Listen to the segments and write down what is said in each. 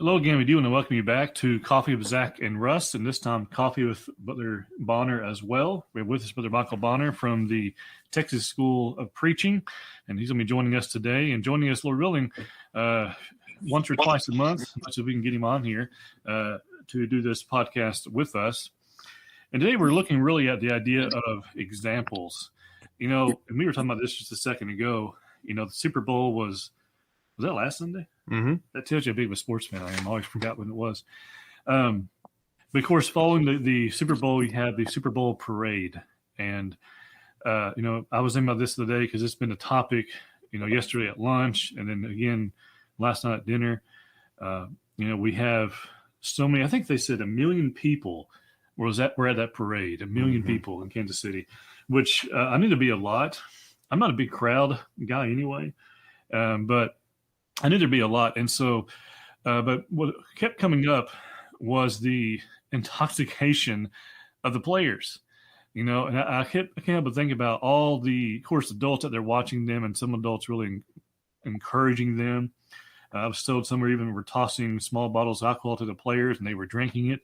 Hello again. We do want to welcome you back to Coffee with Zach and Russ, and this time Coffee with Brother Bonner as well. We have with us Brother Michael Bonner from the Texas School of Preaching, and he's going to be joining us today and joining us, Lord willing, once or twice a month, as much as we can get him on here to do this podcast with us. And today we're looking really at the idea of examples. You know, and we were talking about this just a second ago. You know, the Super Bowl was that last Sunday? Mm-hmm. That tells you how big of a sports fan I am. I always forgot when it was. But of course, following the Super Bowl, you had the Super Bowl parade. And, you know, I was thinking about this the other day because it's been a topic, you know, yesterday at lunch and then again last night at dinner. You know, we have so many, I think they said 1 million people were at that parade, 1 million people in Kansas City, which I knew to be a lot. I'm not a big crowd guy anyway, but I knew there'd be a lot. And so, but what kept coming up was the intoxication of the players, you know, and I can't help but think about all the, of course, adults out there watching them and some adults really encouraging them. I was told some were tossing small bottles of alcohol to the players and they were drinking it.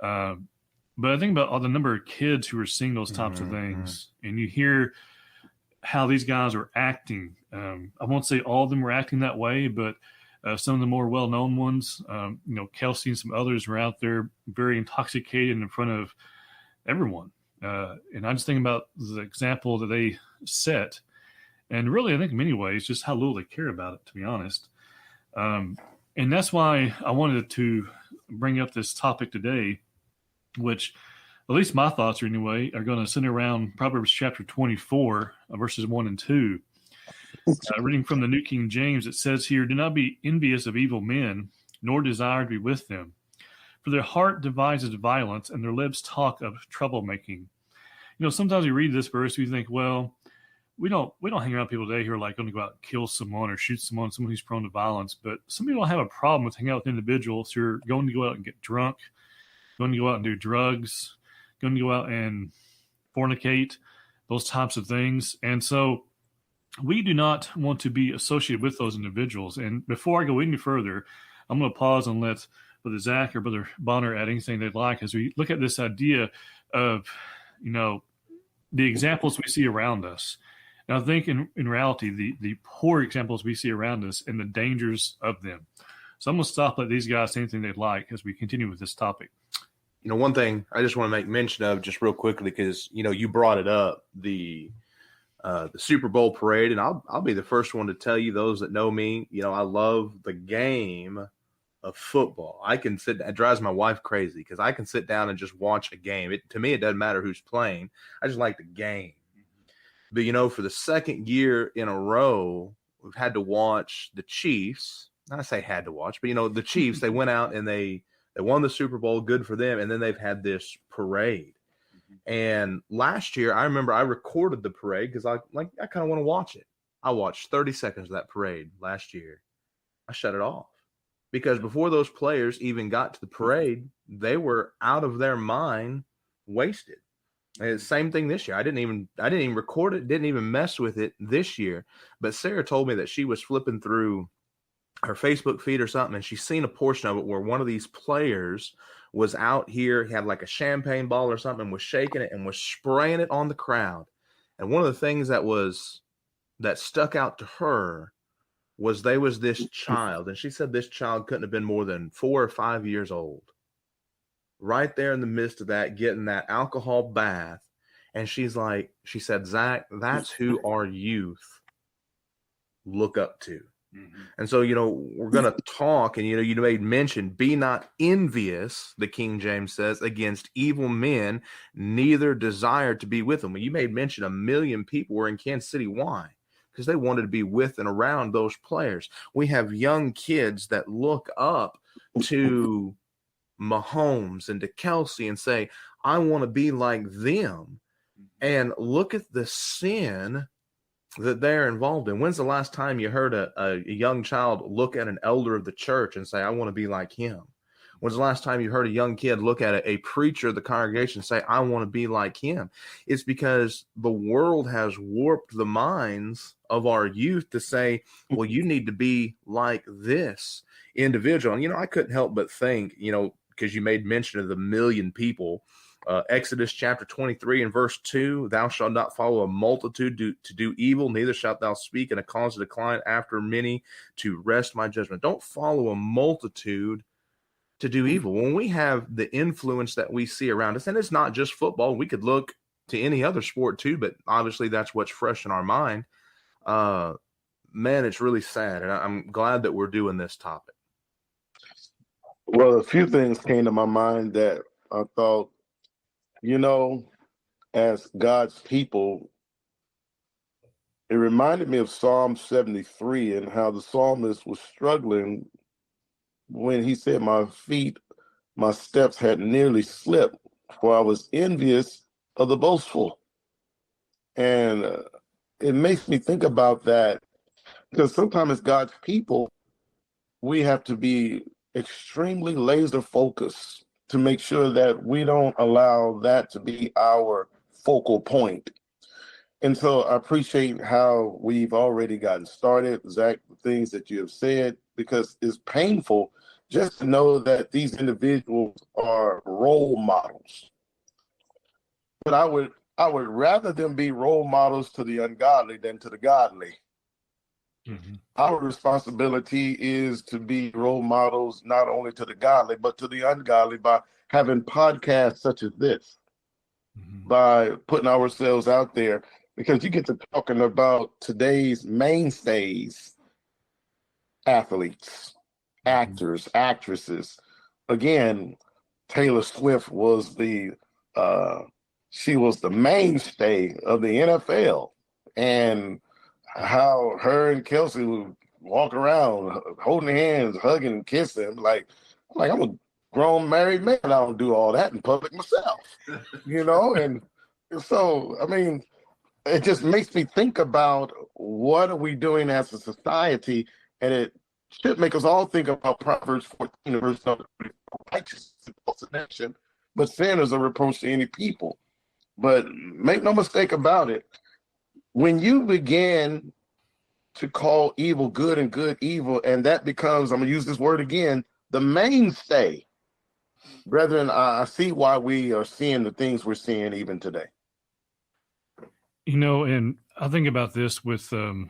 But I think about all the number of kids who are seeing those types of things, and you hear how these guys are acting. I won't say all of them were acting that way, but some of the more well-known ones, you know, Kelsey and some others were out there very intoxicated in front of everyone. And I just think about the example that they set. And really, I think in many ways, just how little they care about it, to be honest. And that's why I wanted to bring up this topic today, which at least my thoughts are anyway, are going to center around Proverbs chapter 24, verses 1 and 2. Reading from the New King James, it says here, "Do not be envious of evil men, nor desire to be with them. For their heart devises violence, and their lips talk of troublemaking." You know, sometimes you read this verse, you think, well, we don't hang around people today who are like going to go out and kill someone or shoot someone who's prone to violence. But some people don't have a problem with hanging out with individuals who are going to go out and get drunk, going to go out and do drugs, going to go out and fornicate, those types of things. And so we do not want to be associated with those individuals. And before I go any further, I'm going to pause and let Brother Zach or Brother Bonner add anything they'd like as we look at this idea of, you know, the examples we see around us. And I think in reality, the poor examples we see around us and the dangers of them. So I'm going to stop, let these guys say anything they'd like as we continue with this topic. You know, one thing I just want to make mention of just real quickly, because, you know, you brought it up, the Super Bowl parade, and I'll be the first one to tell you, those that know me, you know, I love the game of football. It drives my wife crazy because I can sit down and just watch a game. To me, it doesn't matter who's playing. I just like the game. But, you know, for the second year in a row, we've had to watch the Chiefs. I say had to watch, but, you know, the Chiefs, they went out and they won the Super Bowl, good for them, and then they've had this parade. And last year, I remember I recorded the parade because I kind of want to watch it. I watched 30 seconds of that parade last year. I shut it off because before those players even got to the parade, they were out of their mind, wasted. And it's the same thing this year. I didn't even record it, didn't even mess with it this year. But Sarah told me that she was flipping through her Facebook feed or something, and she's seen a portion of it where one of these players was out here, he had like a champagne bottle or something, was shaking it and was spraying it on the crowd. And one of the things that stuck out to her was there was this child, and she said this child couldn't have been more than 4 or 5 years old, right there in the midst of that, getting that alcohol bath. And she said, "Zach, that's who our youth look up to." And so, you know, we're going to talk, and, you know, you made mention, be not envious, the King James says, against evil men, neither desire to be with them. Well, you made mention 1 million people were in Kansas City. Why? Because they wanted to be with and around those players. We have young kids that look up to Mahomes and to Kelsey and say, I want to be like them. And look at the sin that they're involved in. When's the last time you heard a young child look at an elder of the church and say, I want to be like him? When's the last time you heard a young kid look at a preacher of the congregation and say, I want to be like him? It's because the world has warped the minds of our youth to say, well, you need to be like this. individual. And, I couldn't help but think, because you made mention of the million people, Exodus chapter 23 and verse 2, thou shalt not follow a multitude to do evil, neither shalt thou speak in a cause to decline after many to wrest my judgment. Don't follow a multitude to do evil. When we have the influence that we see around us, and it's not just football, we could look to any other sport too, but obviously that's what's fresh in our mind. Man, it's really sad, and I'm glad that we're doing this topic. Well, a few things came to my mind that I thought, as God's people, it reminded me of Psalm 73 and how the psalmist was struggling when he said, my steps had nearly slipped, for I was envious of the boastful. And it makes me think about that, because sometimes as God's people, we have to be extremely laser focused to make sure that we don't allow that to be our focal point. And so I appreciate how we've already gotten started, Zach, the things that you have said, because it's painful just to know that these individuals are role models. But I would rather them be role models to the ungodly than to the godly. Mm-hmm. Our responsibility is to be role models not only to the godly, but to the ungodly by having podcasts such as this, mm-hmm. by putting ourselves out there, because you get to talking about today's mainstays, athletes, actors, actresses. Again, Taylor Swift was she was the mainstay of the NFL, and how her and Kelsey would walk around holding hands, hugging and kissing. Like I'm a grown married man. I don't do all that in public myself, and so, I mean, it just makes me think about what are we doing as a society, and it should make us all think about Proverbs 14, verse 30, righteousness is a nation, but sin is a reproach to any people. But make no mistake about it, when you begin to call evil good and good evil, and that becomes, I'm going to use this word again, the mainstay, brethren, I see why we are seeing the things we're seeing even today. And I think about this with the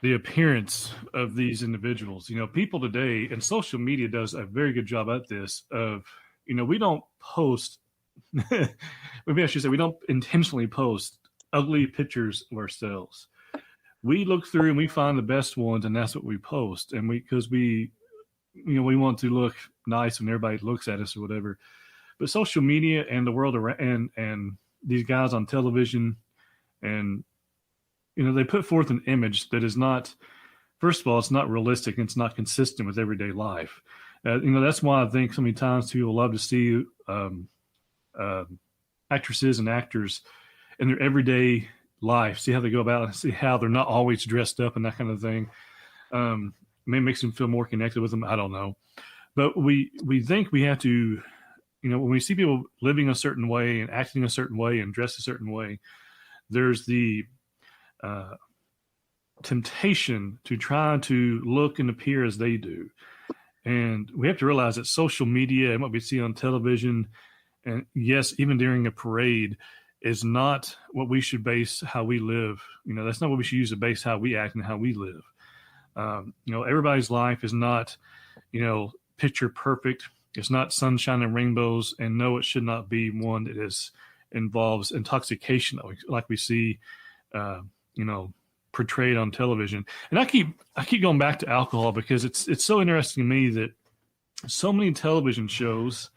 appearance of these individuals. People today, and social media does a very good job at this, of, we don't post, maybe I should say, we don't intentionally post ugly pictures of ourselves. We look through and we find the best ones, and that's what we post. And because we want to look nice when everybody looks at us or whatever. But social media and the world around, and these guys on television, and they put forth an image that is not, first of all, it's not realistic, and it's not consistent with everyday life. That's why I think so many times people love to see actresses and actors in their everyday life, see how they go about it, see how they're not always dressed up and that kind of thing. Maybe makes them feel more connected with them. I don't know. But we think we have to, when we see people living a certain way and acting a certain way and dressed a certain way, there's the temptation to try to look and appear as they do. And we have to realize that social media and what we see on television, and yes, even during a parade, is not what we should base how we live. That's not what we should use to base how we act and how we live. Everybody's life is not, picture perfect. It's not sunshine and rainbows, and no, it should not be one that involves intoxication like we see, portrayed on television. And I keep going back to alcohol because it's so interesting to me that so many television shows,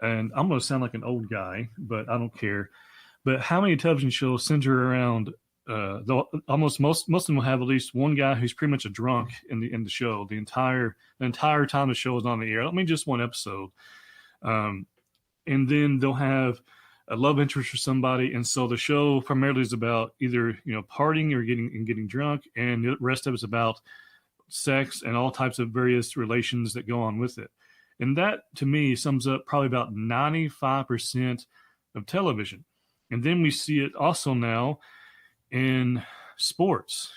and I'm going to sound like an old guy, but I don't care. But how many television shows center around almost most of them will have at least one guy who's pretty much a drunk in the show the entire time the show is on the air. I don't mean just one episode. And then they'll have a love interest for somebody, and so the show primarily is about either partying or getting drunk, and the rest of it's about sex and all types of various relations that go on with it. And that to me sums up probably about 95% of television. And then we see it also now in sports,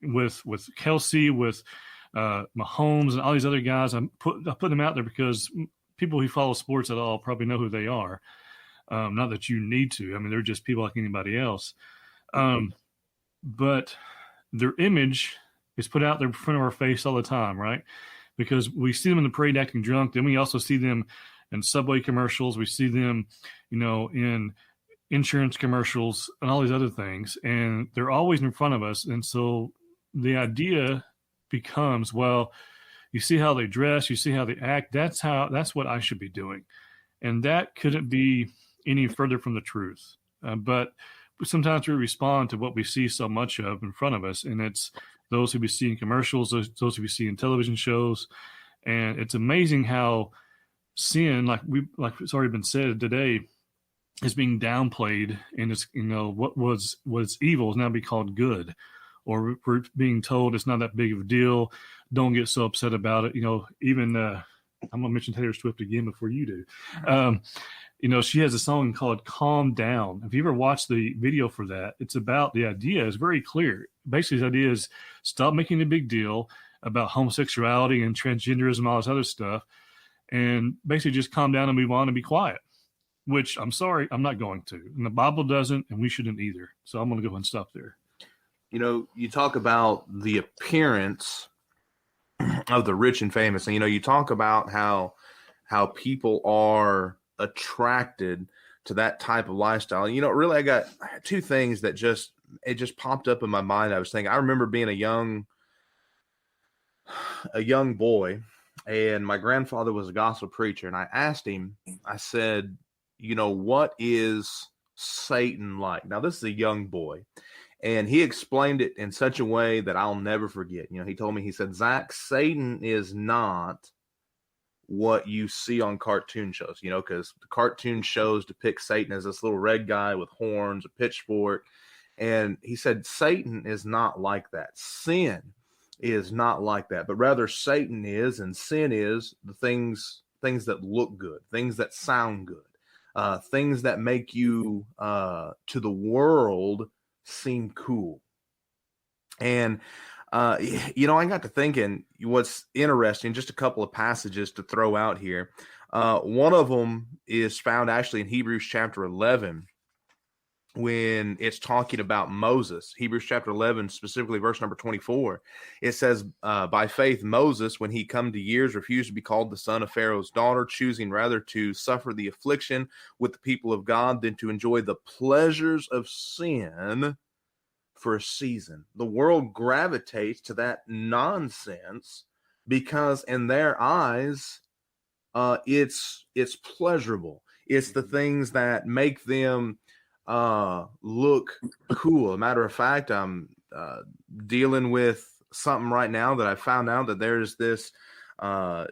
with Kelsey, with Mahomes and all these other guys. I put them out there because people who follow sports at all probably know who they are. Not that you need to. I mean, they're just people like anybody else. But their image is put out there in front of our face all the time, right? Because we see them in the parade acting drunk. Then we also see them in Subway commercials. We see them, in insurance commercials and all these other things. And they're always in front of us. And so the idea becomes, well, you see how they dress, you see how they act. That's what I should be doing. And that couldn't be any further from the truth. But sometimes we respond to what we see so much of in front of us. And it's those who we see in commercials, those who we see in television shows. And it's amazing how sin, like it's already been said today, is being downplayed, and it's what was evil is now be called good, or we're being told it's not that big of a deal. Don't get so upset about it. Even I'm gonna mention Taylor Swift again before you do. She has a song called "Calm Down." If you ever watched the video for that, it's about the idea is very clear. Basically, the idea is stop making a big deal about homosexuality and transgenderism and all this other stuff, and basically just calm down and move on and be quiet. Which I'm sorry, I'm not going to. And the Bible doesn't, and we shouldn't either. So I'm going to go ahead and stop there. You talk about the appearance of the rich and famous, and you talk about how people are attracted to that type of lifestyle. Really, I got two things that just popped up in my mind. I was thinking, I remember being a young boy, and my grandfather was a gospel preacher, and I asked him, I said, what is Satan like? Now, this is a young boy, and he explained it in such a way that I'll never forget. He told me, he said, Zach, Satan is not what you see on cartoon shows, because the cartoon shows depict Satan as this little red guy with horns, a pitchfork. And he said, Satan is not like that. Sin is not like that, but rather Satan is, and sin is the things that look good, things that sound good. Things that make you to the world seem cool. And I got to thinking, what's interesting, just a couple of passages to throw out here. One of them is found actually in Hebrews chapter 11, when it's talking about Moses. Hebrews chapter 11, specifically verse number 24, it says, by faith Moses, when he come to years, refused to be called the son of Pharaoh's daughter, choosing rather to suffer the affliction with the people of God than to enjoy the pleasures of sin for a season. The world gravitates to that nonsense because in their eyes, it's pleasurable. It's the things that make them look cool. As a matter of fact, I'm dealing with something right now that I found out that there's this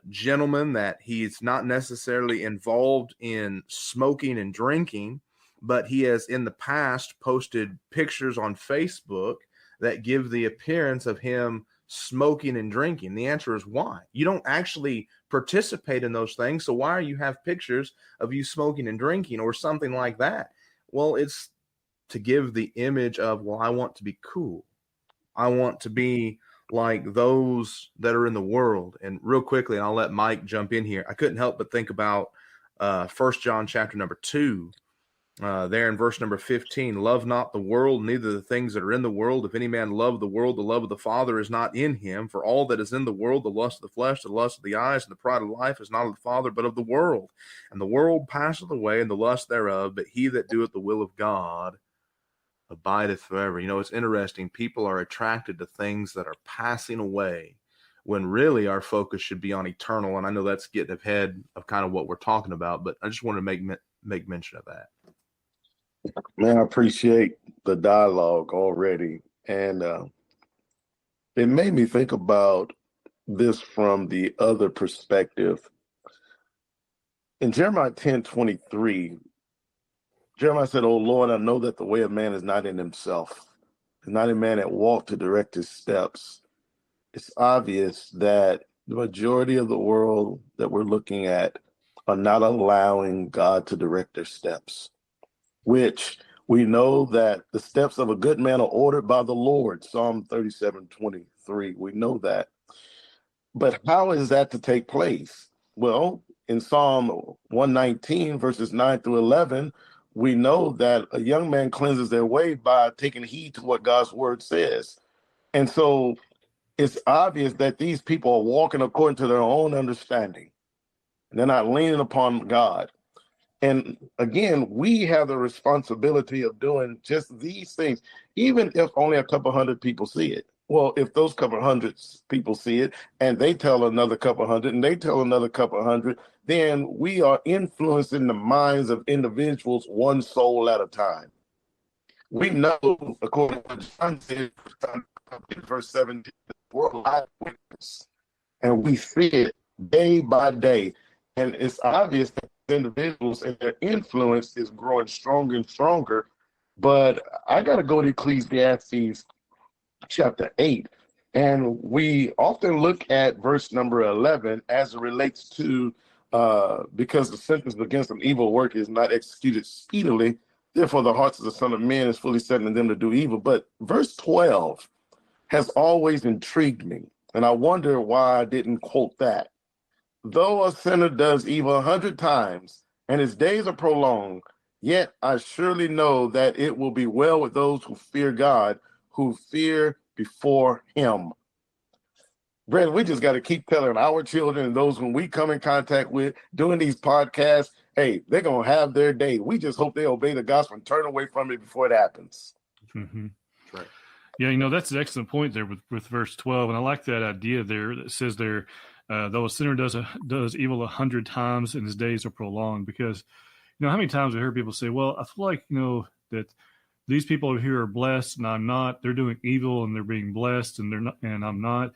gentleman that he's not necessarily involved in smoking and drinking, but he has in the past posted pictures on Facebook that give the appearance of him smoking and drinking. The answer is why? You don't actually participate in those things, so why are you have pictures of you smoking and drinking or something like that? Well, it's to give the image of, well, I want to be cool. I want to be like those that are in the world. And real quickly, and I'll let Mike jump in here, I couldn't help but think about 1 John chapter number 2, there in verse number 15, love not the world, neither the things that are in the world. If any man love the world, the love of the Father is not in him. For all that is in the world, the lust of the flesh, the lust of the eyes, and the pride of life is not of the Father, but of the world. And the world passeth away, and the lust thereof, but he that doeth the will of God abideth forever. It's interesting. People are attracted to things that are passing away when really our focus should be on eternal. And I know that's getting ahead of kind of what we're talking about, but I just want to make mention of that. Man, I appreciate the dialogue already. And it made me think about this from the other perspective. In Jeremiah 10:23, Jeremiah said, "O Lord, I know that the way of man is not in himself, and not in man that walk to direct his steps." It's obvious that the majority of the world that we're looking at are not allowing God to direct their steps, which we know that the steps of a good man are ordered by the Lord. Psalm 37:23. We know that. But how is that to take place? Well, in Psalm 119, verses 9 through 11, we know that a young man cleanses their way by taking heed to what God's word says. And so it's obvious that these people are walking according to their own understanding. They're not leaning upon God. And again, we have the responsibility of doing just these things, even if only a couple hundred people see it. Well, if those couple hundreds people see it and they tell another couple hundred and they tell another couple hundred, then we are influencing the minds of individuals one soul at a time. We know, according to what John said, verse 17, the world I witness, and we see it day by day. And it's obvious that individuals and their influence is growing stronger and stronger. But I got to go to Ecclesiastes chapter 8. And we often look at verse number 11 as it relates to, because the sentence against an evil work is not executed speedily, therefore the hearts of the Son of Man is fully set in them to do evil. But verse 12 has always intrigued me. And I wonder why I didn't quote that. Though a sinner does evil 100 times and his days are prolonged, yet I surely know that it will be well with those who fear God, who fear before him. Brad, we just got to keep telling our children and those whom we come in contact with doing these podcasts, hey, they're going to have their day. We just hope they obey the gospel and turn away from it before it happens. Mm-hmm. Right. Yeah, that's an excellent point there with verse 12. And I like that idea there that says there, though a sinner does evil 100 times and his days are prolonged, because, how many times we heard people say, well, I feel like, that these people over here are blessed and I'm not. They're doing evil and they're being blessed and they're not, and I'm not.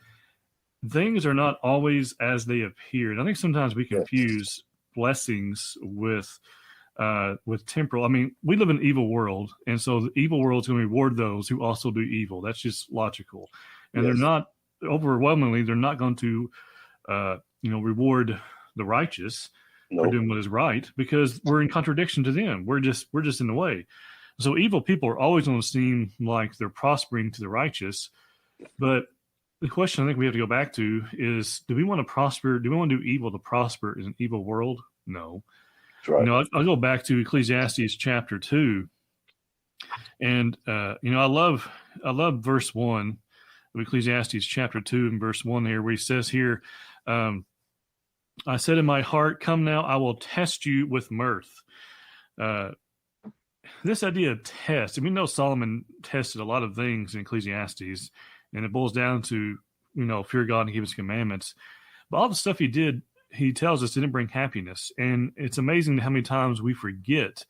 Things are not always as they appear. And I think sometimes we confuse blessings with temporal. I mean, we live in an evil world, and so the evil world is going to reward those who also do evil. That's just logical. And they're not, overwhelmingly, they're not going to reward the righteous for doing what is right, because we're in contradiction to them. We're just in the way. So evil people are always going to seem like they're prospering to the righteous. But the question I think we have to go back to is, do we want to prosper? Do we want to do evil to prosper in an evil world? No. Right. I'll go back to Ecclesiastes chapter 2. And, I love verse 1 of Ecclesiastes chapter 2 and verse 1 here, where he says here, I said in my heart, come now, I will test you with mirth. This idea of test, and we know Solomon tested a lot of things in Ecclesiastes, and it boils down to, fear God and keep his commandments. But all the stuff he did, he tells us, didn't bring happiness. And it's amazing how many times we forget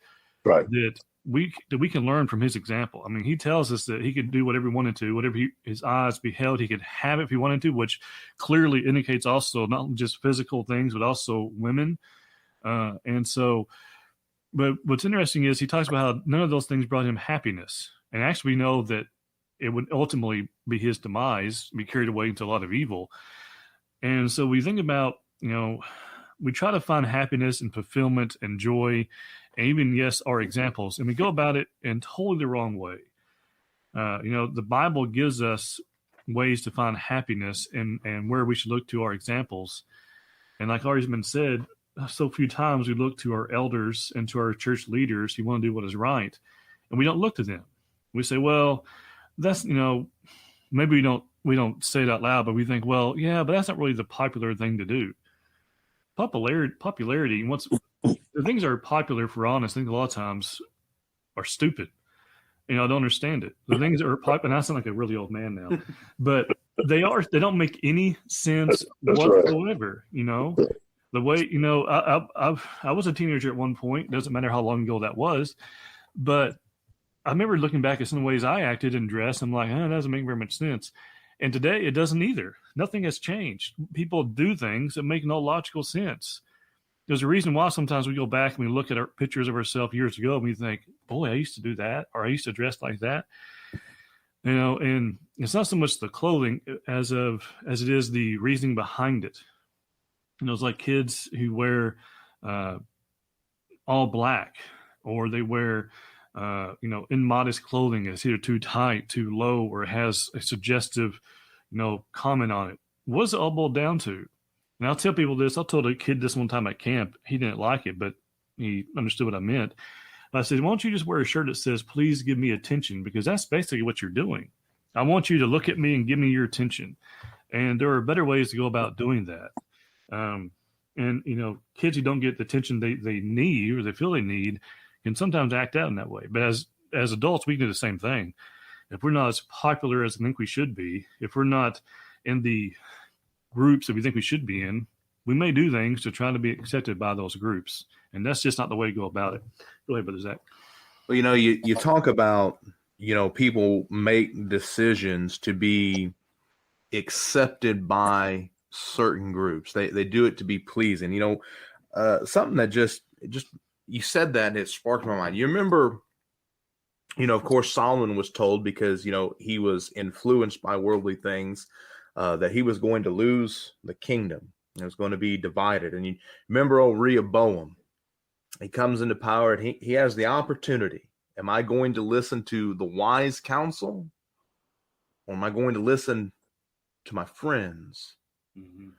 that we can learn from his example. I mean, he tells us that he could do whatever he wanted to, whatever his eyes beheld, he could have it if he wanted to, which clearly indicates also not just physical things, but also women. And so, but what's interesting is he talks about how none of those things brought him happiness. And actually we know that it would ultimately be his demise, be carried away into a lot of evil. And so we think about, we try to find happiness and fulfillment and joy, and even, yes, our examples, and we go about it in totally the wrong way. The Bible gives us ways to find happiness and where we should look to our examples. And like already been said, so few times we look to our elders and to our church leaders who want to do what is right, and we don't look to them. We say, well, that's, maybe we don't say it out loud, but we think, well, yeah, but that's not really the popular thing to do. Popularity, the things that are popular, for honest, I think a lot of times are stupid. I don't understand it. The things that are popular, and I sound like a really old man now, but they don't make any sense whatsoever. The way, I was a teenager at one point, doesn't matter how long ago that was, but I remember looking back at some of the ways I acted and dressed. I'm like, that doesn't make very much sense. And today it doesn't either. Nothing has changed. People do things that make no logical sense. There's a reason why sometimes we go back and we look at our pictures of ourselves years ago and we think, boy, I used to do that, or I used to dress like that. And it's not so much the clothing as it is the reasoning behind it. It's like kids who wear all black, or they wear immodest clothing is either too tight, too low, or has a suggestive, comment on it. What's it all boiled down to? And I'll tell people this. I told a kid this one time at camp. He didn't like it, but he understood what I meant. I said, why don't you just wear a shirt that says, please give me attention? Because that's basically what you're doing. I want you to look at me and give me your attention. And there are better ways to go about doing that. And, you know, kids who don't get the attention they need or they feel they need can sometimes act out in that way. But as adults, we can do the same thing. If we're not as popular as I think we should be, if we're not in the groups that we think we should be in, we may do things to try to be accepted by those groups. And that's just not the way to go about it. Go ahead, Brother Zach. Well, you know, you talk about, you know, people make decisions to be accepted by certain groups. They do it to be pleasing. You know, something that just you said that and it sparked my mind. You remember, you know, of course, Solomon was told, because, you know, he was influenced by worldly things, that he was going to lose the kingdom. It was going to be divided. And you remember old Rehoboam, he comes into power and he has the opportunity. Am I going to listen to the wise counsel, or am I going to listen to my friends? Mm-hmm.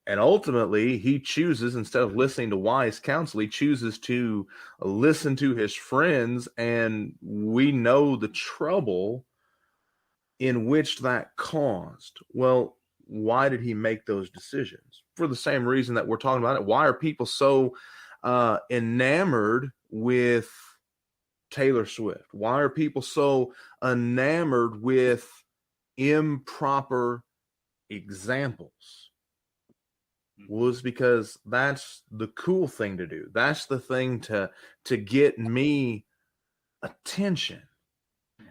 And ultimately, he chooses, instead of listening to wise counsel, he chooses to listen to his friends. And we know the trouble in which that caused. Well, why did he make those decisions? For the same reason that we're talking about it. Why are people so enamored with Taylor Swift? Why are people so enamored with improper examples? Was because that's the cool thing to do. That's the thing to get me attention.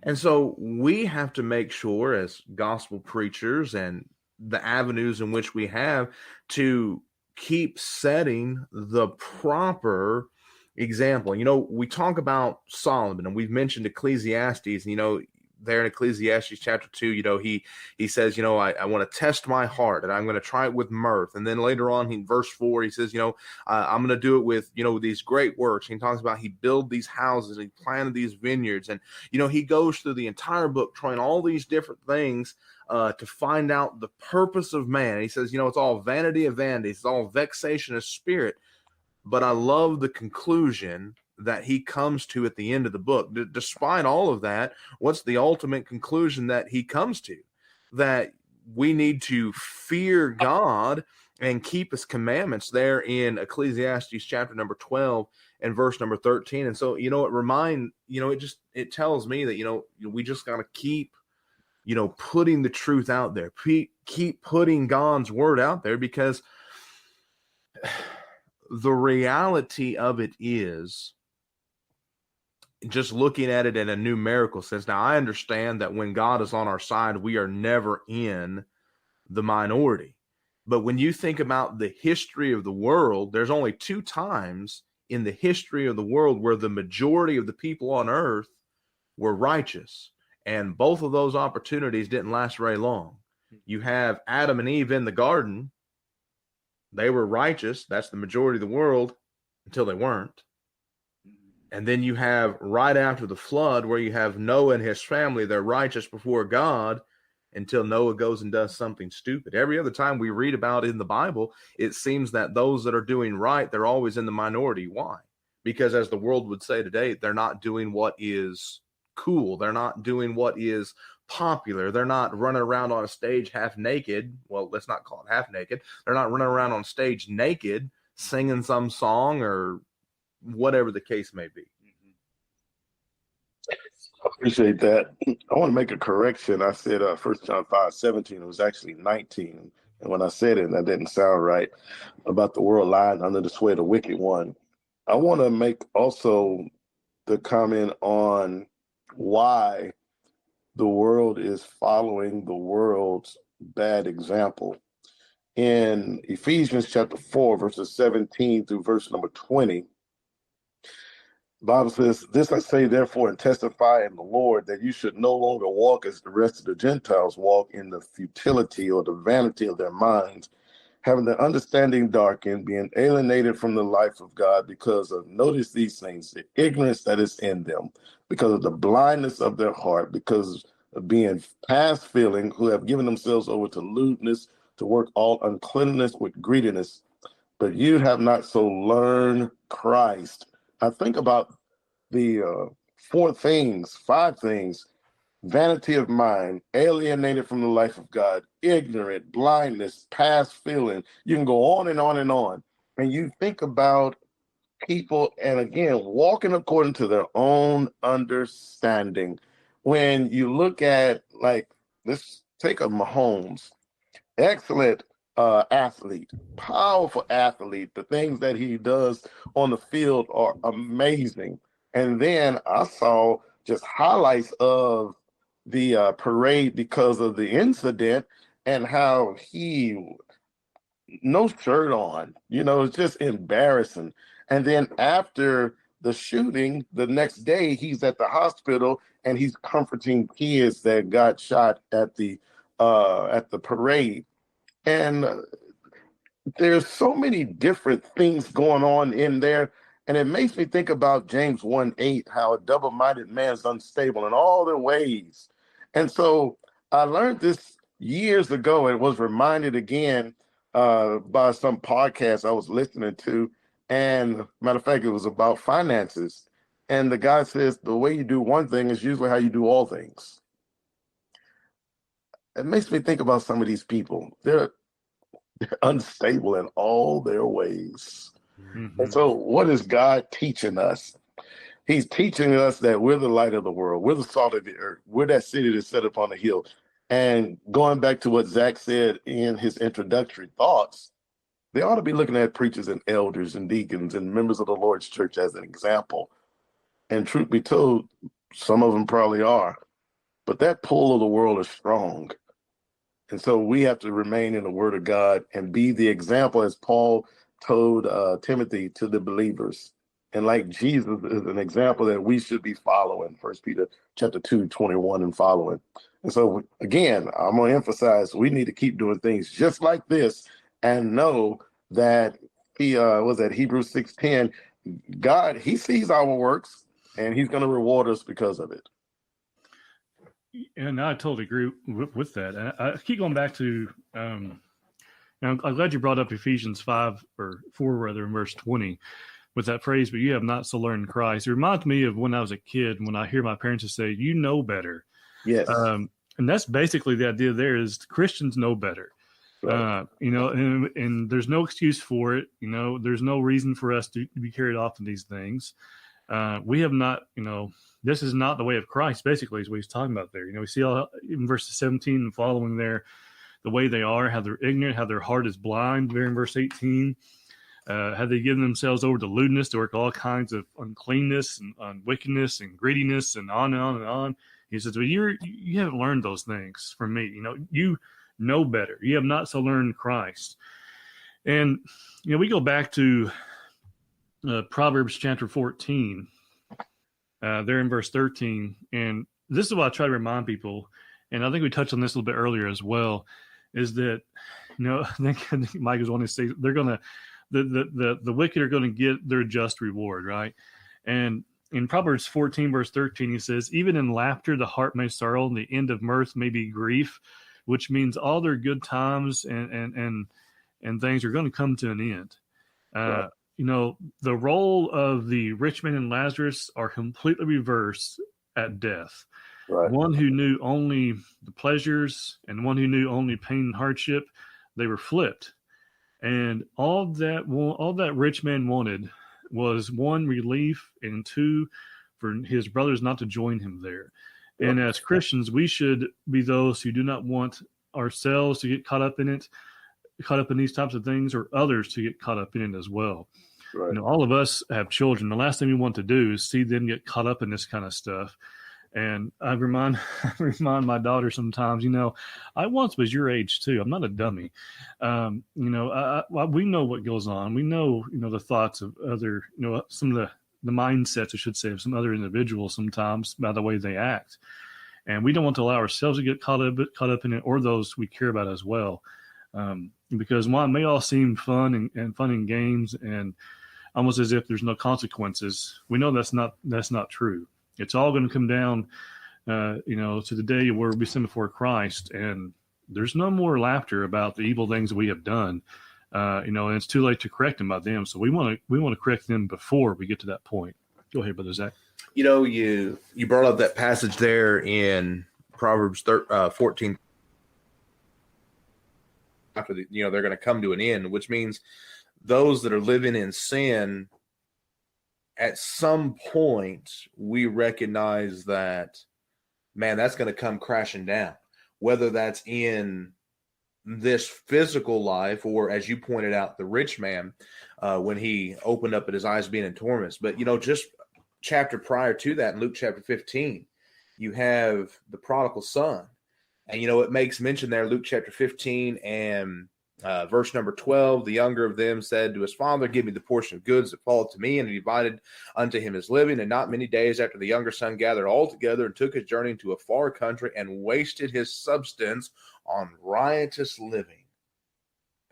And so we have to make sure, as gospel preachers and the avenues in which we have, to keep setting the proper example. You know, we talk about Solomon, and we've mentioned Ecclesiastes, and, you know, there in Ecclesiastes chapter 2, you know, he says, you know, I want to test my heart, and I'm going to try it with mirth. And then later on, in verse 4, he says, you know, I'm going to do it with, you know, these great works. And he talks about he built these houses, he planted these vineyards. And, you know, he goes through the entire book trying all these different things to find out the purpose of man. And he says, you know, it's all vanity of vanities, it's all vexation of spirit. But I love the conclusion that he comes to at the end of the book. Despite all of that, what's the ultimate conclusion that he comes to? That we need to fear God and keep his commandments, there in Ecclesiastes chapter number 12 and verse number 13. And so, you know, it tells me that, you know, we just got to keep, you know, putting the truth out there, keep putting God's word out there, because the reality of it is, just looking at it in a numerical sense. Now, I understand that when God is on our side, we are never in the minority. But when you think about the history of the world, there's only 2 times in the history of the world where the majority of the people on earth were righteous. And both of those opportunities didn't last very long. You have Adam and Eve in the garden. They were righteous. That's the majority of the world until they weren't. And then you have right after the flood, where you have Noah and his family. They're righteous before God until Noah goes and does something stupid. Every other time we read about in the Bible, it seems that those that are doing right, they're always in the minority. Why? Because, as the world would say today, they're not doing what is cool. They're not doing what is popular. They're not running around on a stage half naked. Well, let's not call it half naked. They're not running around on stage naked, singing some song or whatever the case may be. I appreciate that. I want to make a correction. I said 1 John 5:17. It was actually 19. And when I said it, that didn't sound right, about the world lying under the sway of the wicked one. I want to make also the comment on why the world is following the world's bad example. In Ephesians chapter 4, verses 17 through verse number 20, the Bible says, "This I say, therefore, and testify in the Lord, that you should no longer walk as the rest of the Gentiles walk, in the futility or the vanity of their minds, having their understanding darkened, being alienated from the life of God because of," notice these things, "the ignorance that is in them, because of the blindness of their heart, because of being past feeling, who have given themselves over to lewdness, to work all uncleanness with greediness, but you have not so learned Christ. I think about the five things: vanity of mind, alienated from the life of God, ignorant, blindness, past feeling. You can go on and on and on. And you think about people, and again, walking according to their own understanding. When you look at, like, let's take a Mahomes, excellent athlete, powerful athlete. The things that he does on the field are amazing. And then I saw just highlights of the parade because of the incident and how he no shirt on. It's just embarrassing. And then after the shooting, the next day he's at the hospital and he's comforting kids that got shot at the parade. And there's so many different things going on in there. And it makes me think about James 1:8, how a double-minded man is unstable in all their ways. And so I learned this years ago and was reminded again by some podcast I was listening to. And matter of fact, it was about finances. And the guy says the way you do one thing is usually how you do all things. It makes me think about some of these people. They're unstable in all their ways. Mm-hmm. And so what is God teaching us? He's teaching us that we're the light of the world. We're the salt of the earth. We're that city that's set upon a hill. And going back to what Zach said in his introductory thoughts, they ought to be looking at preachers and elders and deacons and members of the Lord's church as an example. And truth be told, some of them probably are. But that pull of the world is strong. And so we have to remain in the Word of God and be the example, as Paul told Timothy, to the believers. And like Jesus is an example that we should be following, 1 Peter chapter 2:21 and following. And so, again, I'm going to emphasize we need to keep doing things just like this and know that Hebrews 6:10, God, he sees our works and he's going to reward us because of it. And I totally agree with that. And I keep going back to, I'm glad you brought up Ephesians 5 or 4, rather, in verse 20 with that phrase, but you have not so learned Christ. It reminds me of when I was a kid, when I hear my parents say, you know better. Yes. And that's basically the idea there is Christians know better. Right. And there's no excuse for it. There's no reason for us to be carried off in these things. We have not, this is not the way of Christ, basically, is what he's talking about there. We see all in verses 17 and following there, the way they are, how they're ignorant, how their heart is blind, there in verse 18, how they give themselves over to lewdness, to work all kinds of uncleanness and wickedness and greediness and on and on and on. He says, well, you haven't learned those things from me. You know better. You have not so learned Christ. And, we go back to Proverbs chapter 14, there in verse 13. And this is what I try to remind people. And I think we touched on this a little bit earlier as well, is that, I think Mike is wanting to say they're going to, the wicked are going to get their just reward, right? And in Proverbs 14, verse 13, he says, even in laughter, the heart may sorrow, and the end of mirth may be grief, which means all their good times and things are going to come to an end. Right. The role of the rich man and Lazarus are completely reversed at death. Right. One who knew only the pleasures and one who knew only pain and hardship, they were flipped. And all that rich man wanted was one, relief, and two, for his brothers not to join him there. Yep. And as Christians, we should be those who do not want ourselves to get caught up in these types of things, or others to get caught up in it as well. Right. All of us have children. The last thing we want to do is see them get caught up in this kind of stuff. And I remind my daughter sometimes, I once was your age too. I'm not a dummy. We know what goes on. We know, the thoughts of other, some of the mindsets, I should say, of some other individuals sometimes by the way they act. And we don't want to allow ourselves to get caught up in it, or those we care about as well. Because one, it may all seem fun and fun and games and almost as if there's no consequences. We know that's not true. It's all going to come down, to the day where we stand before Christ, and there's no more laughter about the evil things that we have done. And it's too late to correct them by them. So we want to correct them before we get to that point. Go ahead, Brother Zach. You brought up that passage there in Proverbs 14. After they're going to come to an end, which means those that are living in sin, at some point, we recognize that, man, that's going to come crashing down, whether that's in this physical life or, as you pointed out, the rich man, when he opened up at his eyes being in torments. But, just chapter prior to that, in Luke chapter 15, you have the prodigal son. And, it makes mention there, Luke chapter 15 and verse number 12, the younger of them said to his father, give me the portion of goods that fall to me. And he divided unto him his living. And not many days after, the younger son gathered all together and took his journey into a far country and wasted his substance on riotous living.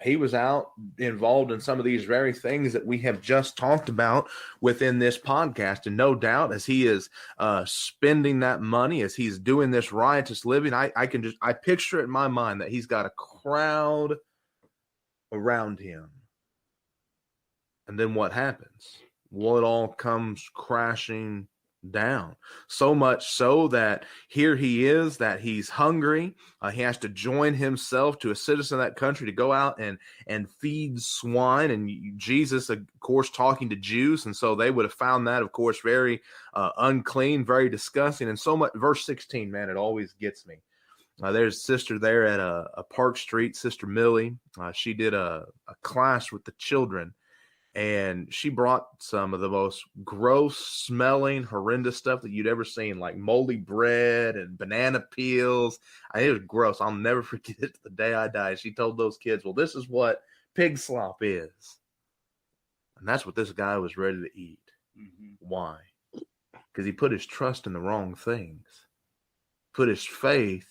He was out involved in some of these very things that we have just talked about within this podcast. And no doubt, as he is spending that money, as he's doing this riotous living, I picture it in my mind that he's got a crowd around him. And then what happens? Well, it all comes crashing down. So much so that here he is, that he's hungry. He has to join himself to a citizen of that country to go out and feed swine. And Jesus, of course, talking to Jews. And so they would have found that, of course, very unclean, very disgusting. And so much, verse 16, man, it always gets me. There's a sister there at a Park Street, Sister Millie. She did a class with the children. And she brought some of the most gross smelling, horrendous stuff that you'd ever seen, like moldy bread and banana peels. It was gross. I'll never forget it to the day I die. She told those kids, well, this is what pig slop is. And that's what this guy was ready to eat. Mm-hmm. Why? Because he put his trust in the wrong things, put his faith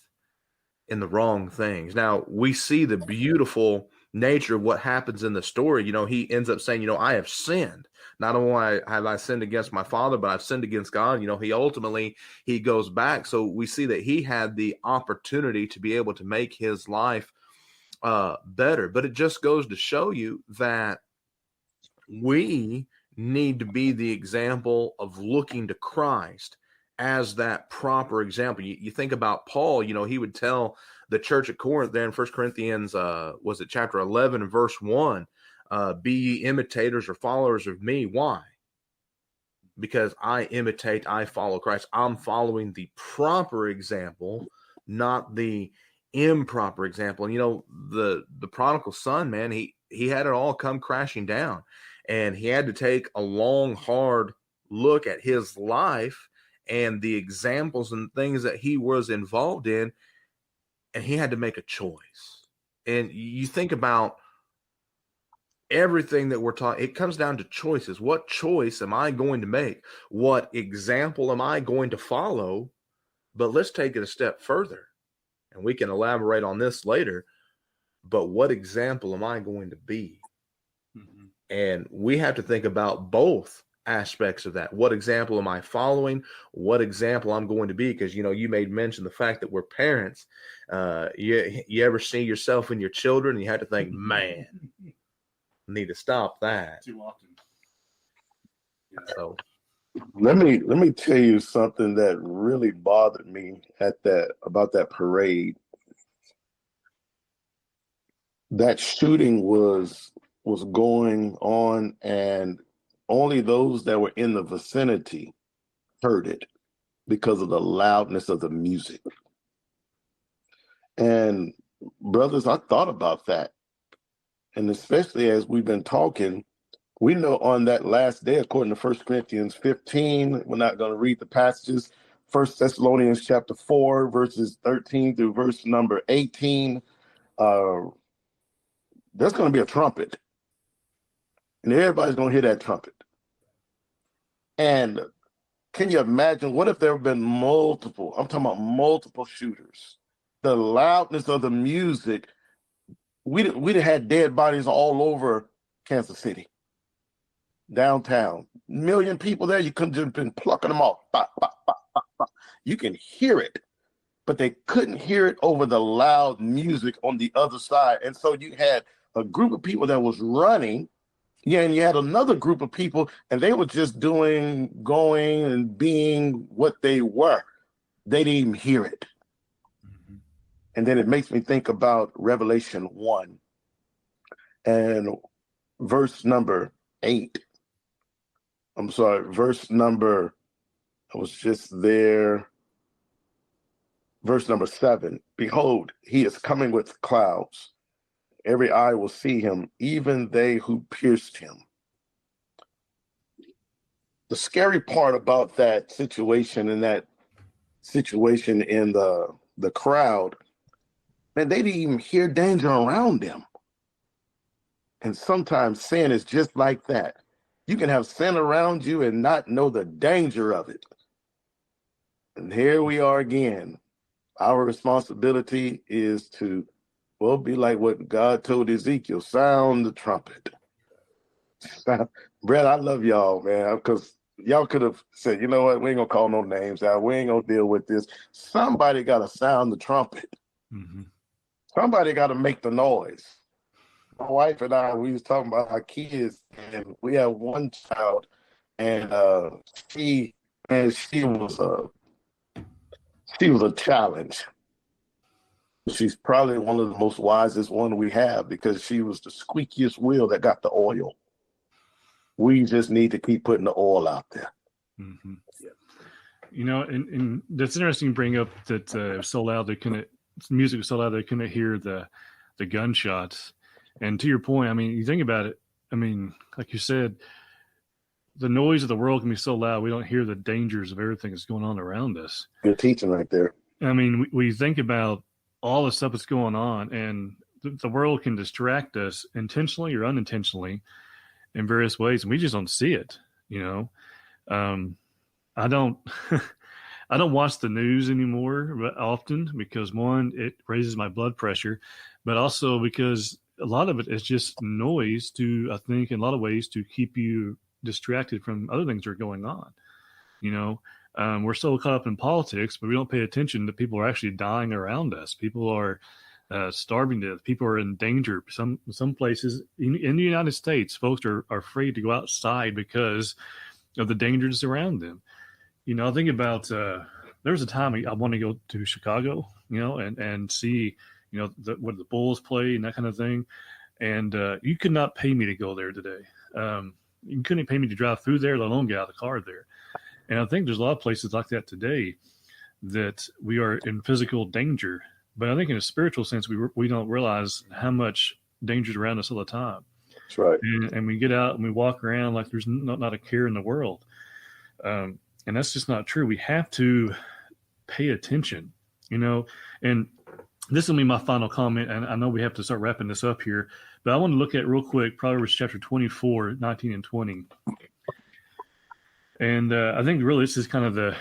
in the wrong things. Now, we see the beautiful nature of what happens in the story. He ends up saying, I have sinned. Not only have I sinned against my father, but I've sinned against God. He goes back. So we see that he had the opportunity to be able to make his life better. But it just goes to show you that we need to be the example of looking to Christ as that proper example. You think about Paul, he would tell the church at Corinth there in 1 Corinthians, was it chapter 11 and verse 1, be ye imitators or followers of me. Why? Because I follow Christ. I'm following the proper example, not the improper example. And, the prodigal son, man, he had it all come crashing down, and he had to take a long, hard look at his life and the examples and things that he was involved in, and he had to make a choice. And you think about everything that we're talking, it comes down to choices. What choice am I going to make? What example am I going to follow? But let's take it a step further, and we can elaborate on this later. But what example am I going to be? Mm-hmm. And we have to think about both aspects of that. What example am I following? What example I'm going to be? Because you made mention the fact that we're parents. You ever see yourself in your children and you have to think, man, I need to stop that too often. Yeah. So let me tell you something that really bothered me about that parade. That shooting was going on, and only those that were in the vicinity heard it because of the loudness of the music. And brothers, I thought about that. And especially as we've been talking, we know on that last day, according to 1 Corinthians 15, we're not going to read the passages, 1 Thessalonians chapter 4, verses 13 through verse number 18, there's going to be a trumpet. And everybody's going to hear that trumpet. And can you imagine, what if there have been multiple shooters? The loudness of the music, we'd have had dead bodies all over Kansas City, downtown. 1 million people there, you couldn't have been plucking them off. Bah, bah, bah, bah, bah. You can hear it. but they couldn't hear it over the loud music on the other side. And so you had a group of people that was running, and you had another group of people, and they were just going and being what they were. They didn't even hear it. Mm-hmm. And then it makes me think about Revelation 1 and verse number 8. I'm sorry, verse number, I was just there. Verse number 7. Behold, he is coming with clouds. Every eye will see him, even they who pierced him. The scary part about that situation in the crowd, man, they didn't even hear danger around them. And sometimes sin is just like that. You can have sin around you and not know the danger of it. And here we are again. Our responsibility is to, well, be like what God told Ezekiel, sound the trumpet. Brett, I love y'all, man, because y'all could have said, you know what, we ain't going to call no names out. We ain't going to deal with this. Somebody got to sound the trumpet. Mm-hmm. Somebody got to make the noise. My wife and I, we was talking about our kids, and we have one child, and she was a challenge. She's probably one of the most wisest one we have because she was the squeakiest wheel that got the oil. We just need to keep putting the oil out there. Mm-hmm. Yeah. You know, and that's interesting to bring up that it was so loud music was so loud they couldn't hear the gunshots. And to your point, I mean, you think about it, I mean, like you said, the noise of the world can be so loud we don't hear the dangers of everything that's going on around us. Good teaching right there. I mean, we think about all the stuff that's going on, and the world can distract us intentionally or unintentionally in various ways, and we just don't see it. You know, I don't I don't watch the news anymore often because, one, it raises my blood pressure, but also because a lot of it is just noise to, I think, in a lot of ways to keep you distracted from other things that are going on. You know, we're so caught up in politics, but we don't pay attention that people are actually dying around us. People are starving to death. People are in danger. Some places in the United States, folks are afraid to go outside because of the dangers around them. You know, I think about there was a time I want to go to Chicago, you know, and see, you know, what the Bulls play and that kind of thing. And you could not pay me to go there today. You couldn't pay me to drive through there, let alone get out of the car there. And I think there's a lot of places like that today that we are in physical danger. But I think in a spiritual sense, we don't realize how much danger is around us all the time. That's right. And we get out and we walk around like there's not a care in the world. And that's just not true. We have to pay attention, you know, and this will be my final comment. And I know we have to start wrapping this up here, but I want to look at real quick, Proverbs chapter 24, 19 and 20. And I think really this is kind of the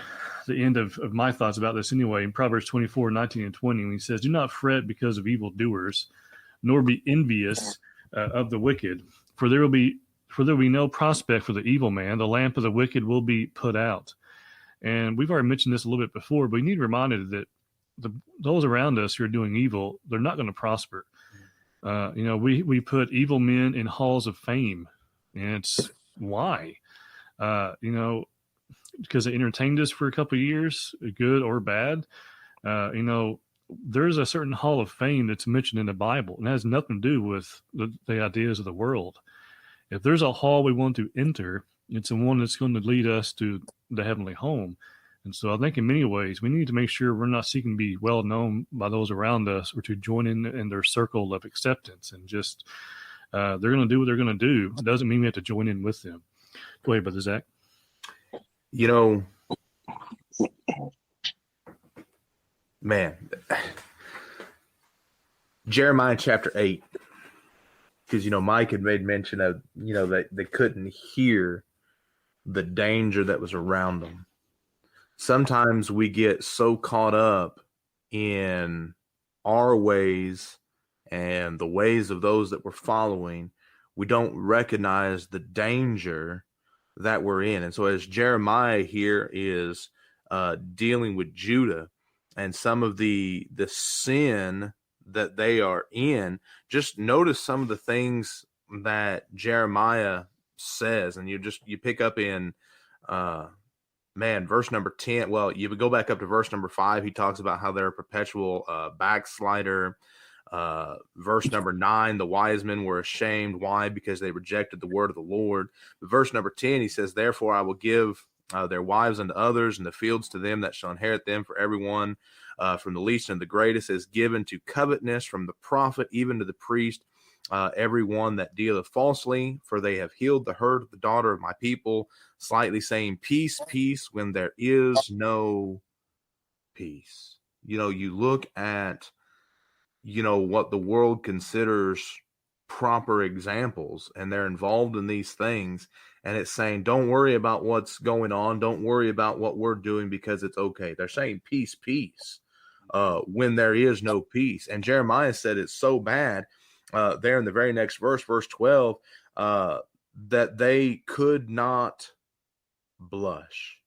end of my thoughts about this anyway. In Proverbs 24, 19 and 20, when he says, do not fret because of evildoers, nor be envious of the wicked, for there will be no prospect for the evil man. The lamp of the wicked will be put out. And we've already mentioned this a little bit before, but we need reminded that those around us who are doing evil, they're not going to prosper. You know, we put evil men in halls of fame, and it's why? You know, because they entertained us for a couple of years, good or bad. You know, there's a certain hall of fame that's mentioned in the Bible, and that has nothing to do with the ideas of the world. If there's a hall we want to enter, it's the one that's going to lead us to the heavenly home. And so I think in many ways, we need to make sure we're not seeking to be well known by those around us or to join in their circle of acceptance and just they're going to do what they're going to do. It doesn't mean we have to join in with them. Go ahead, Brother Zach. You know, man, Jeremiah chapter 8, because, you know, Mike had made mention of, you know, that they couldn't hear the danger that was around them. Sometimes we get so caught up in our ways and the ways of those that we're following, we don't recognize the danger that we're in. And so as Jeremiah here is dealing with Judah, and some of the sin that they are in. Just notice some of the things that Jeremiah says, and you pick up in verse number 10. Well, you would go back up to verse number 5. He talks about how they're a perpetual backslider. Verse number 9, the wise men were ashamed. Why? Because they rejected the word of the Lord. But verse number 10, he says, therefore I will give their wives unto others, and the fields to them that shall inherit them. For everyone from the least and the greatest is given to covetousness, from the prophet even to the priest, every one that dealeth falsely. For they have healed the hurt of the daughter of my people, slightly saying, peace, peace, when there is no peace. You look at what the world considers proper examples, and they're involved in these things, and it's saying, don't worry about what's going on, don't worry about what we're doing, because it's okay. They're saying peace, peace, when there is no peace. And Jeremiah said it's so bad there in the very next verse 12, that they could not blush,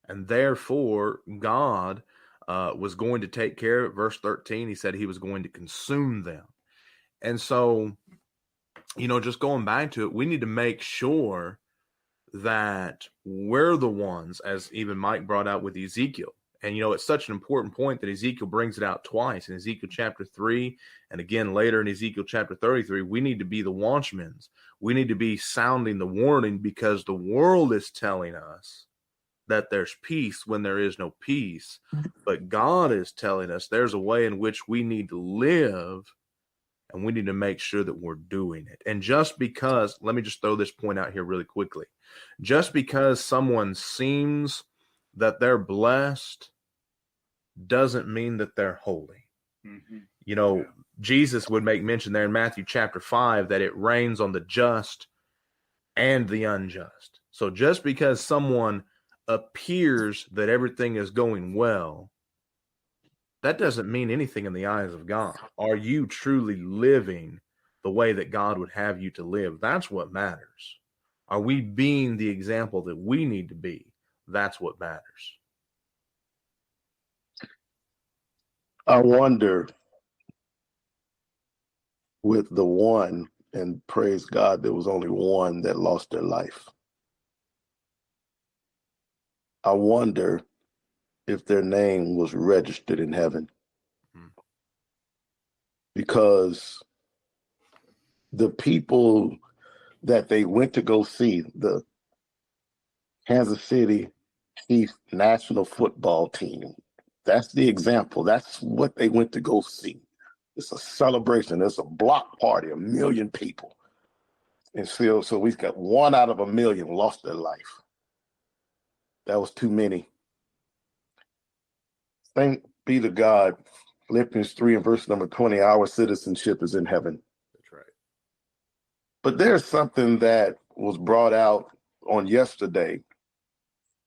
and therefore God was going to take care of it. Verse 13, he said he was going to consume them. And so, just going back to it, we need to make sure that we're the ones, as even Mike brought out with Ezekiel. And, it's such an important point that Ezekiel brings it out twice, in Ezekiel chapter 3, and again later in Ezekiel chapter 33. We need to be the watchmen. We need to be sounding the warning, because the world is telling us that there's peace when there is no peace. But God is telling us there's a way in which we need to live, and we need to make sure that we're doing it. And just because, let me just throw this point out here really quickly. Just because someone seems that they're blessed doesn't mean that they're holy. Mm-hmm. Jesus would make mention there in Matthew chapter 5 that it rains on the just and the unjust. So just because someone appears that everything is going well, that doesn't mean anything in the eyes of God. Are you truly living the way that God would have you to live? That's what matters. Are we being the example that we need to be? That's what matters. I wonder, with the one, and praise God, there was only one that lost their life. I wonder if their name was registered in heaven. Because the people that they went to go see, the Kansas City Chiefs national football team, that's the example. That's what they went to go see. It's a celebration. It's a block party, 1 million people. And still, so we've got 1 out of 1 million lost their life. That was too many. Thank be to God. Philippians 3 and verse number 20, our citizenship is in heaven. That's right. But there's something that was brought out on yesterday,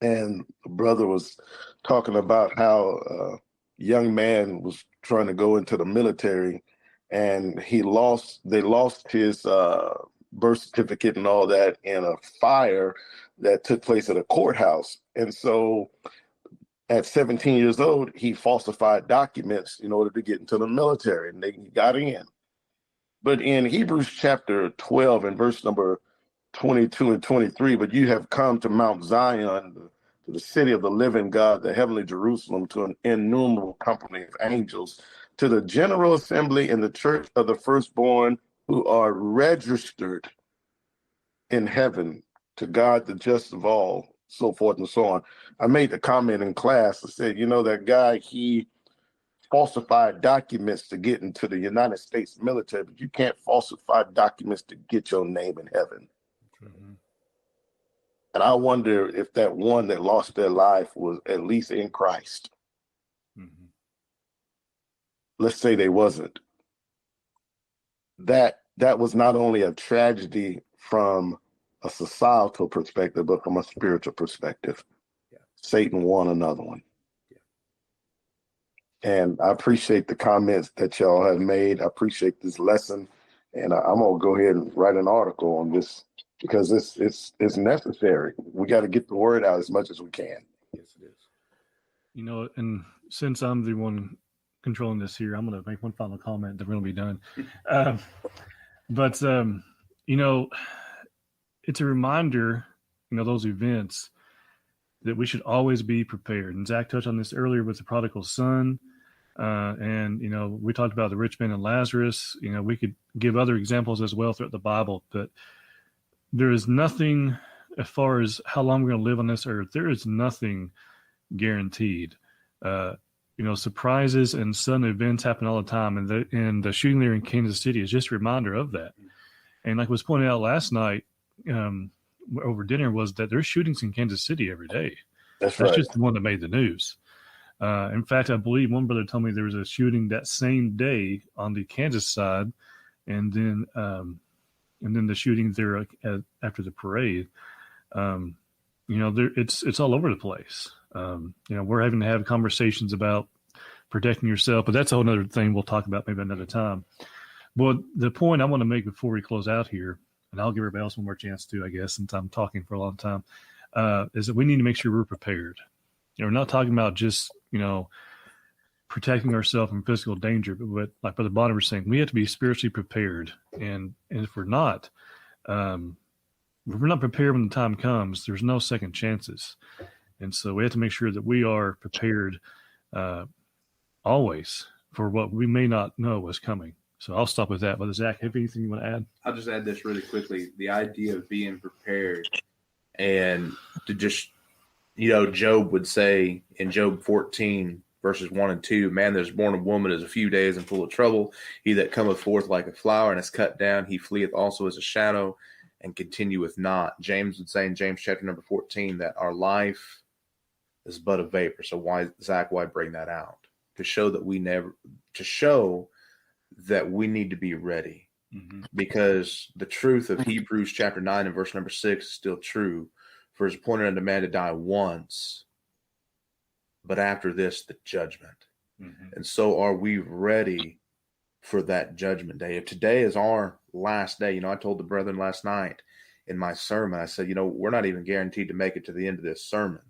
and the brother was talking about how a young man was trying to go into the military, and they lost his birth certificate and all that in a fire that took place at a courthouse. And so at 17 years old, he falsified documents in order to get into the military, and they got in. But in Hebrews chapter 12 and verse number 22 and 23, but you have come to Mount Zion, to the city of the living God, the heavenly Jerusalem, to an innumerable company of angels, to the general assembly and the church of the firstborn who are registered in heaven, to God, the just of all, so forth and so on. I made the comment in class. I said, that guy, he falsified documents to get into the United States military, but you can't falsify documents to get your name in heaven. Mm-hmm. And I wonder if that one that lost their life was at least in Christ. Mm-hmm. Let's say they wasn't. That was not only a tragedy from a societal perspective, but from a spiritual perspective. Yeah. Satan won another one. Yeah. And I appreciate the comments that y'all have made. I appreciate this lesson. And I'm going to go ahead and write an article on this, because it's necessary. We got to get the word out as much as we can. Yes, it is. And since I'm the one controlling this here, I'm going to make one final comment. Then we're going to be done. But it's a reminder, those events that we should always be prepared. And Zach touched on this earlier with the prodigal son. And we talked about the rich man and Lazarus. We could give other examples as well throughout the Bible, but there is nothing, as far as how long we're going to live on this earth, there is nothing guaranteed. Surprises and sudden events happen all the time. And the shooting there in Kansas City is just a reminder of that. And like was pointed out last night over dinner, was that there's shootings in Kansas City every day. That's right. That's just the one that made the news. In fact, I believe one brother told me there was a shooting that same day on the Kansas side, and then the shooting there after the parade. It's all over the place. We're having to have conversations about protecting yourself, but that's a whole other thing we'll talk about maybe another time. But the point I want to make before we close out here, and I'll give everybody else one more chance to, I guess, since I'm talking for a long time, is that we need to make sure we're prepared. We're not talking about just, protecting ourselves from physical danger, but like Brother Bonner was saying, we have to be spiritually prepared. And if we're not prepared when the time comes, there's no second chances. And so we have to make sure that we are prepared always for what we may not know is coming. So I'll stop with that. Brother Zach, have anything you want to add? I'll just add this really quickly. The idea of being prepared and to just, Job would say in Job 14, verses 1 and 2, man that is born of woman is a few days and full of trouble. He that cometh forth like a flower and is cut down, he fleeth also as a shadow and continueth not. James would say in James chapter number 14 that our life is but a vapor. So why bring that out? To show that we need to be ready. Mm-hmm. Because the truth of Hebrews chapter 9 and verse number 6 is still true. For it is appointed unto man to die once, but after this, the judgment. Mm-hmm. And so are we ready for that judgment day? If today is our last day, I told the brethren last night in my sermon, I said, we're not even guaranteed to make it to the end of this sermon.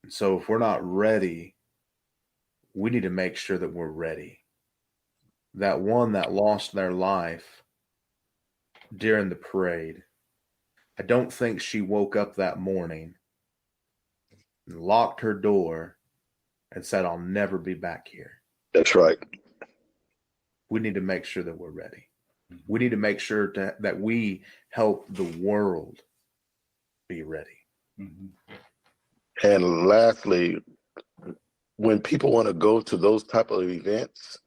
And so if we're not ready, we need to make sure that we're ready. That one that lost their life during the parade, I don't think she woke up that morning and locked her door and said, I'll never be back here. That's right. We need to make sure that we're ready. We need to make sure that we help the world be ready. Mm-hmm. And lastly, when people want to go to those type of events,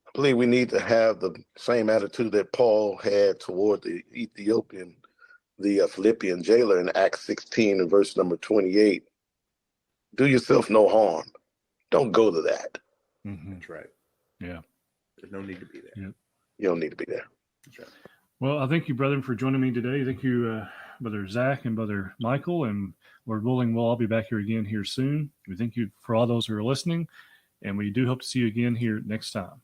I believe we need to have the same attitude that Paul had toward the Ethiopian, the Philippian jailer in Acts 16 and verse number 28. Do yourself no harm. Don't go to that. Mm-hmm. That's right. Yeah. There's no need to be there. Yeah. You don't need to be there. That's right. Well, I thank you, brethren, for joining me today. Thank you, Brother Zach and Brother Micheal. And Lord willing, we'll all be back here again here soon. We thank you for all those who are listening. And we do hope to see you again here next time.